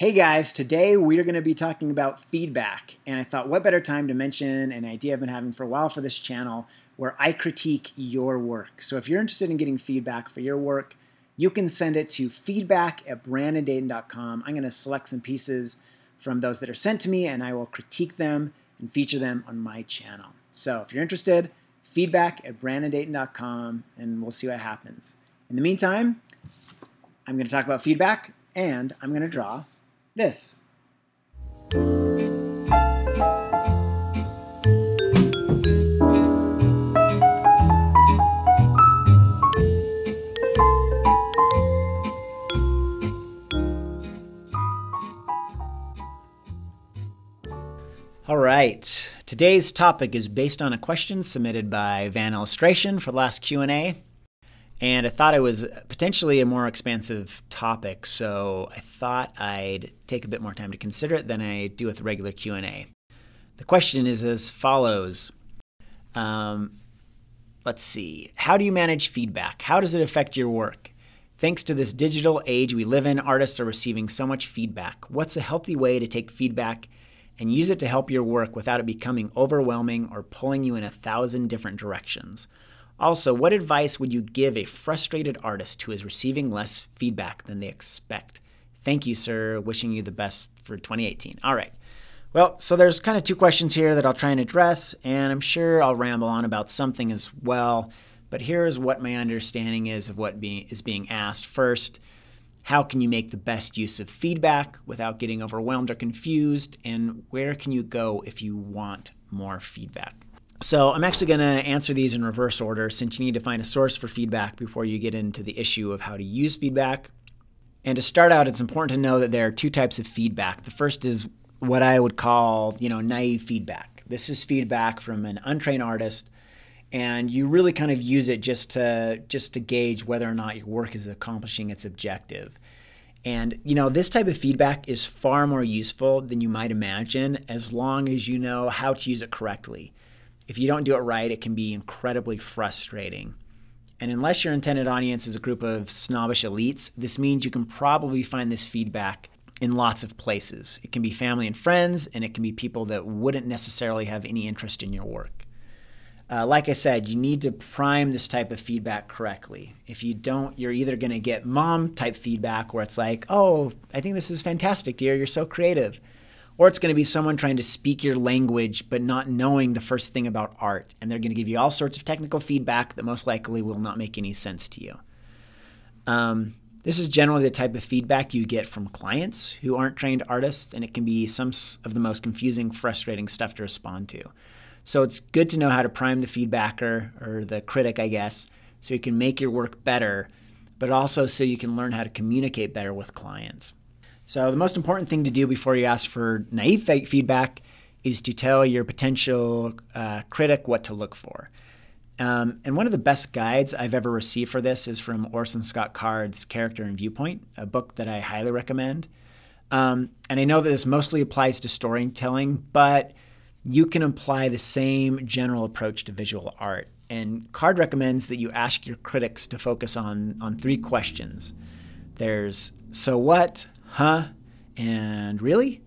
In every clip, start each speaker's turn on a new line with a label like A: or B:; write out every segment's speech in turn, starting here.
A: Hey guys, today we are going to be talking about feedback, and I thought what better time to mention an idea I've been having for a while for this channel where I critique your work. So if you're interested in getting feedback for your work, you can send it to feedback@brandondayton.com. I'm going to select some pieces from those that are sent to me and I will critique them and feature them on my channel. So if you're interested, feedback@brandondayton.com, and we'll see what happens. In the meantime, I'm going to talk about feedback and I'm going to draw this. All right, today's topic is based on a question submitted by Van Illustration for the last Q&A. And I thought it was potentially a more expansive topic, so I thought I'd take a bit more time to consider it than I do with the regular Q&A. The question is as follows. Let's see. How do you manage feedback? How does it affect your work? Thanks to this digital age we live in, artists are receiving so much feedback. What's a healthy way to take feedback and use it to help your work without it becoming overwhelming or pulling you in 1,000 different directions? Also, what advice would you give a frustrated artist who is receiving less feedback than they expect? Thank you, sir. Wishing you the best for 2018. All right. Well, so there's kind of two questions here that I'll try and address, and I'm sure I'll ramble on about something as well. But here's what my understanding is of what is being asked. First, how can you make the best use of feedback without getting overwhelmed or confused? And where can you go if you want more feedback? So I'm actually going to answer these in reverse order since you need to find a source for feedback before you get into the issue of how to use feedback. And to start out, it's important to know that there are two types of feedback. The first is what I would call, naive feedback. This is feedback from an untrained artist, and you really kind of use it just to gauge whether or not your work is accomplishing its objective. And, this type of feedback is far more useful than you might imagine as long as you know how to use it correctly. If you don't do it right, it can be incredibly frustrating. And unless your intended audience is a group of snobbish elites, this means you can probably find this feedback in lots of places. It can be family and friends, and it can be people that wouldn't necessarily have any interest in your work. Like I said, you need to prime this type of feedback correctly. If you don't, you're either going to get mom-type feedback where it's like, oh, I think this is fantastic, dear, you're so creative. Or it's going to be someone trying to speak your language but not knowing the first thing about art. And they're going to give you all sorts of technical feedback that most likely will not make any sense to you. This is generally the type of feedback you get from clients who aren't trained artists, and it can be some of the most confusing, frustrating stuff to respond to. So it's good to know how to prime the feedbacker, or the critic, I guess, so you can make your work better, but also so you can learn how to communicate better with clients. So the most important thing to do before you ask for naive feedback is to tell your potential critic what to look for. And one of the best guides I've ever received for this is from Orson Scott Card's Character and Viewpoint, a book that I highly recommend. And I know that this mostly applies to storytelling, but you can apply the same general approach to visual art. And Card recommends that you ask your critics to focus on three questions. There's so what, huh, and really?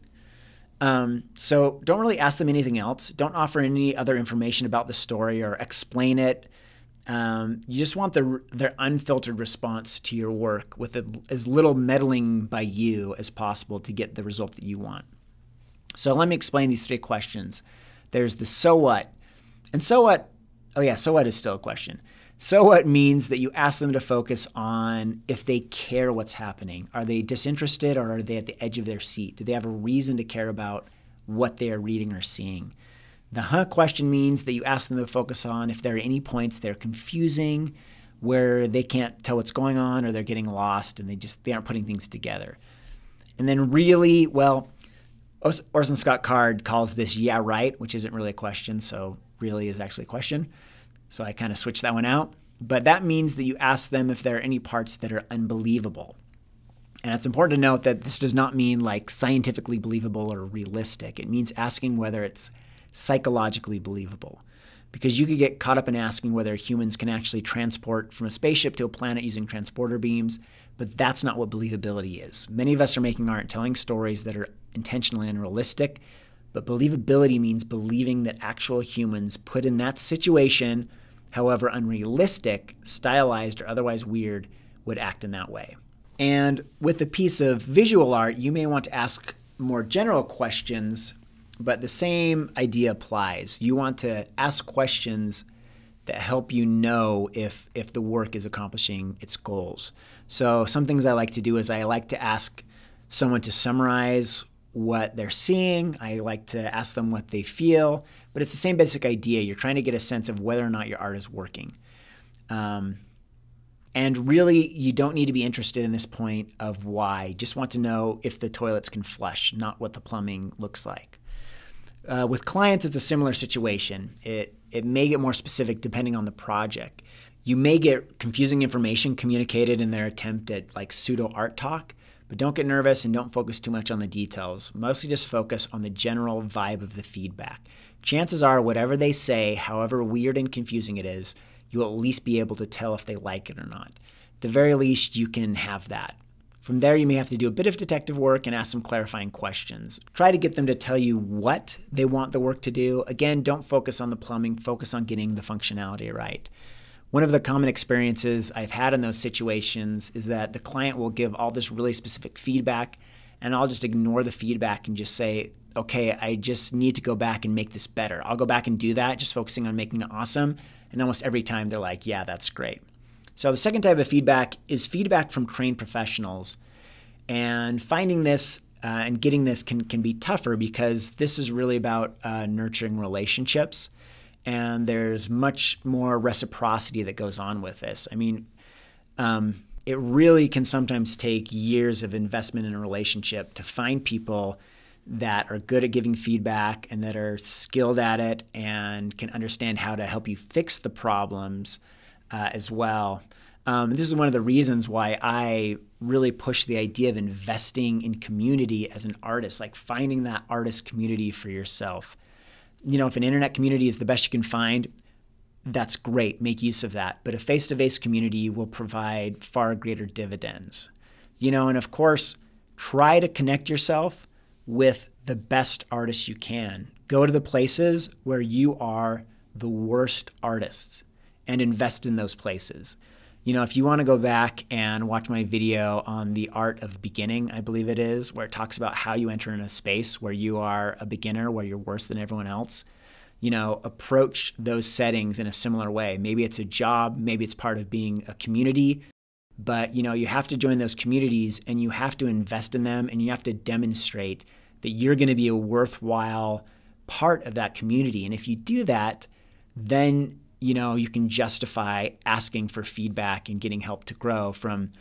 A: So don't really ask them anything else. Don't offer any other information about the story or explain it. You just want their unfiltered response to your work with as little meddling by you as possible to get the result that you want. So let me explain these three questions. There's the so what. And so what, oh yeah, so what is still a question. So what means that you ask them to focus on if they care what's happening. Are they disinterested, or are they at the edge of their seat? Do they have a reason to care about what they are reading or seeing? The huh question means that you ask them to focus on if there are any points that are confusing, where they can't tell what's going on, or they're getting lost and they aren't putting things together. And then really, well, Orson Scott Card calls this yeah right, which isn't really a question, so really is actually a question. So I kind of switched that one out. But that means that you ask them if there are any parts that are unbelievable. And it's important to note that this does not mean like scientifically believable or realistic. It means asking whether it's psychologically believable. Because you could get caught up in asking whether humans can actually transport from a spaceship to a planet using transporter beams. but that's not what believability is. Many of us are making art, telling stories that are intentionally unrealistic, but believability means believing that actual humans put in that situation, however unrealistic, stylized, or otherwise weird, would act in that way. And with a piece of visual art, you may want to ask more general questions, but the same idea applies. You want to ask questions that help you know if the work is accomplishing its goals. So some things I like to do is I like to ask someone to summarize what they're seeing. I like to ask them what they feel, but it's the same basic idea. You're trying to get a sense of whether or not your art is working. And really, you don't need to be interested in this point of why. Just want to know if the toilets can flush, not what the plumbing looks like. With clients, it's a similar situation. It may get more specific depending on the project. You may get confusing information communicated in their attempt at like pseudo art talk, but don't get nervous and don't focus too much on the details. Mostly just focus on the general vibe of the feedback. Chances are whatever they say, however weird and confusing it is, you will at least be able to tell if they like it or not. At the very least, you can have that. From there, you may have to do a bit of detective work and ask some clarifying questions. Try to get them to tell you what they want the work to do. Again, don't focus on the plumbing, focus on getting the functionality right. One of the common experiences I've had in those situations is that the client will give all this really specific feedback, and I'll just ignore the feedback and just say, okay, I just need to go back and make this better. I'll go back and do that, just focusing on making it awesome. And almost every time they're like, yeah, that's great. So the second type of feedback is feedback from trained professionals. And finding this and getting this can be tougher because this is really about nurturing relationships. And there's much more reciprocity that goes on with this. I mean, it really can sometimes take years of investment in a relationship to find people that are good at giving feedback and that are skilled at it and can understand how to help you fix the problems as well. This is one of the reasons why I really push the idea of investing in community as an artist, like finding that artist community for yourself. You know, if an internet community is the best you can find, that's great. Make use of that. But a face-to-face community will provide far greater dividends. You know, and of course, try to connect yourself with the best artists you can. Go to the places where you are the worst artists and invest in those places. You know, if you want to go back and watch my video on the art of beginning, I believe it is, where it talks about how you enter in a space where you are a beginner, where you're worse than everyone else, you know, approach those settings in a similar way. Maybe it's a job, maybe it's part of being a community, but, you know, you have to join those communities and you have to invest in them and you have to demonstrate that you're going to be a worthwhile part of that community. And if you do that, then you know, you can justify asking for feedback and getting help to grow from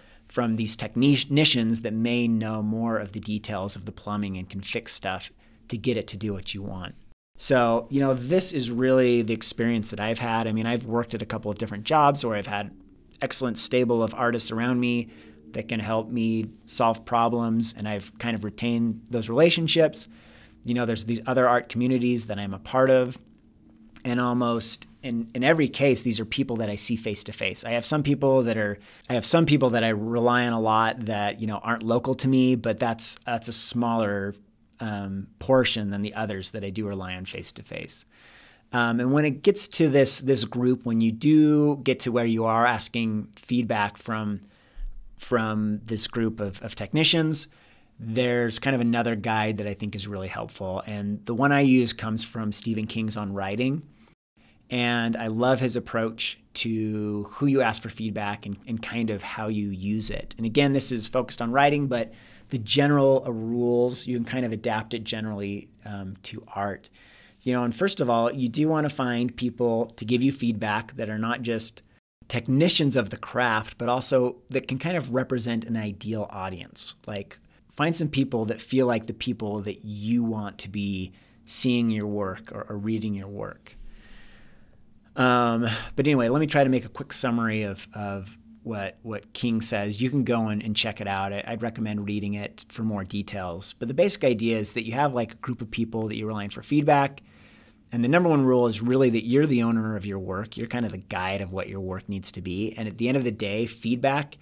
A: these technicians that may know more of the details of the plumbing and can fix stuff to get it to do what you want. So, you know, this is really the experience that I've had. I mean, I've worked at a couple of different jobs where I've had excellent stable of artists around me that can help me solve problems, and I've kind of retained those relationships. You know, there's these other art communities that I'm a part of, and almost in every case, these are people that I see face to face. I have some people that I rely on a lot that, you know, aren't local to me, but that's a smaller portion than the others that I do rely on face to face. And when it gets to this group, when you do get to where you are asking feedback from this group of technicians, there's kind of another guide that I think is really helpful. And the one I use comes from Stephen King's On Writing. And I love his approach to who you ask for feedback and kind of how you use it. And again, this is focused on writing, but the general rules, you can kind of adapt it generally to art. You know, and first of all, you do want to find people to give you feedback that are not just technicians of the craft, but also that can kind of represent an ideal audience. Like, find some people that feel like the people that you want to be seeing your work or reading your work. But anyway, let me try to make a quick summary of what King says. You can go and check it out. I'd recommend reading it for more details. But the basic idea is that you have like a group of people that you rely on for feedback. And the number one rule is really that you're the owner of your work. You're kind of the guide of what your work needs to be. And at the end of the day, feedback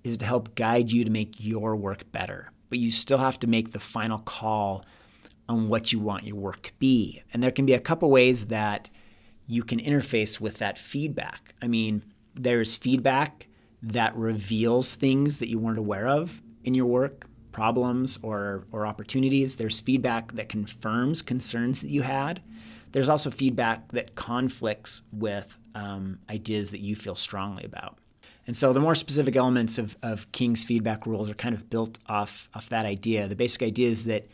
A: is to help guide you to make your work better. But you still have to make the final call on what you want your work to be. And there can be a couple ways that you can interface with that feedback. I mean, there's feedback that reveals things that you weren't aware of in your work, problems or opportunities. There's feedback that confirms concerns that you had. There's also feedback that conflicts with ideas that you feel strongly about. And so the more specific elements of King's feedback rules are kind of built off that idea. The basic idea is that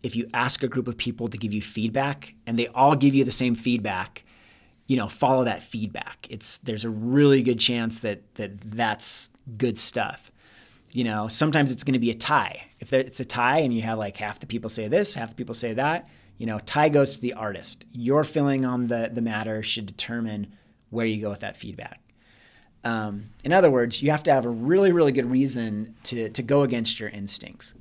A: if you ask a group of people to give you feedback and they all give you the same feedback, follow that feedback. There's a really good chance that's good stuff. Sometimes it's going to be a tie. If it's a tie and you have like half the people say this, half the people say that, tie goes to the artist. Your feeling on the matter should determine where you go with that feedback. In other words, you have to have a really, really good reason to go against your instincts.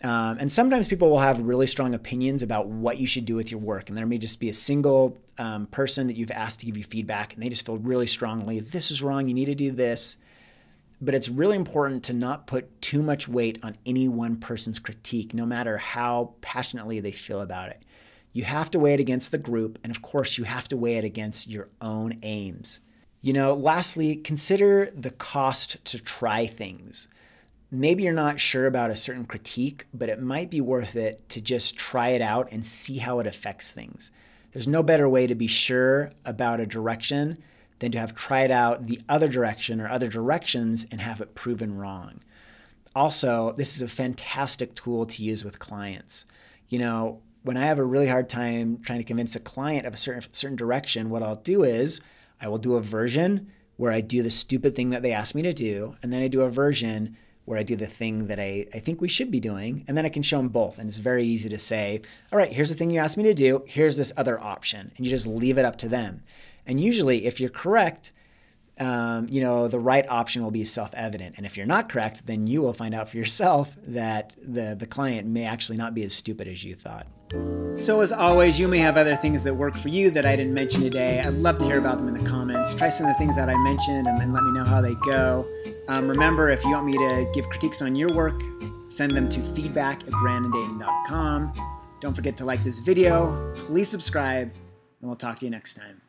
A: And sometimes people will have really strong opinions about what you should do with your work. And there may just be a single person that you've asked to give you feedback, and they just feel really strongly, this is wrong, you need to do this. But it's really important to not put too much weight on any one person's critique, no matter how passionately they feel about it. You have to weigh it against the group, and of course, you have to weigh it against your own aims. Lastly, consider the cost to try things. Maybe you're not sure about a certain critique, but it might be worth it to just try it out and see how it affects things. There's no better way to be sure about a direction than to have tried out the other direction or other directions and have it proven wrong. Also, this is a fantastic tool to use with clients. When I have a really hard time trying to convince a client of a certain direction, what I'll do is I will do a version where I do the stupid thing that they asked me to do, and then I do a version where I do the thing that I think we should be doing, and then I can show them both. And it's very easy to say, all right, here's the thing you asked me to do, here's this other option, and you just leave it up to them. And usually, if you're correct, the right option will be self-evident. And if you're not correct, then you will find out for yourself that the client may actually not be as stupid as you thought. So as always, you may have other things that work for you that I didn't mention today. I'd love to hear about them in the comments. Try some of the things that I mentioned and then let me know how they go. Remember, if you want me to give critiques on your work, send them to feedback@brandondayton.com. Don't forget to like this video, please subscribe, and we'll talk to you next time.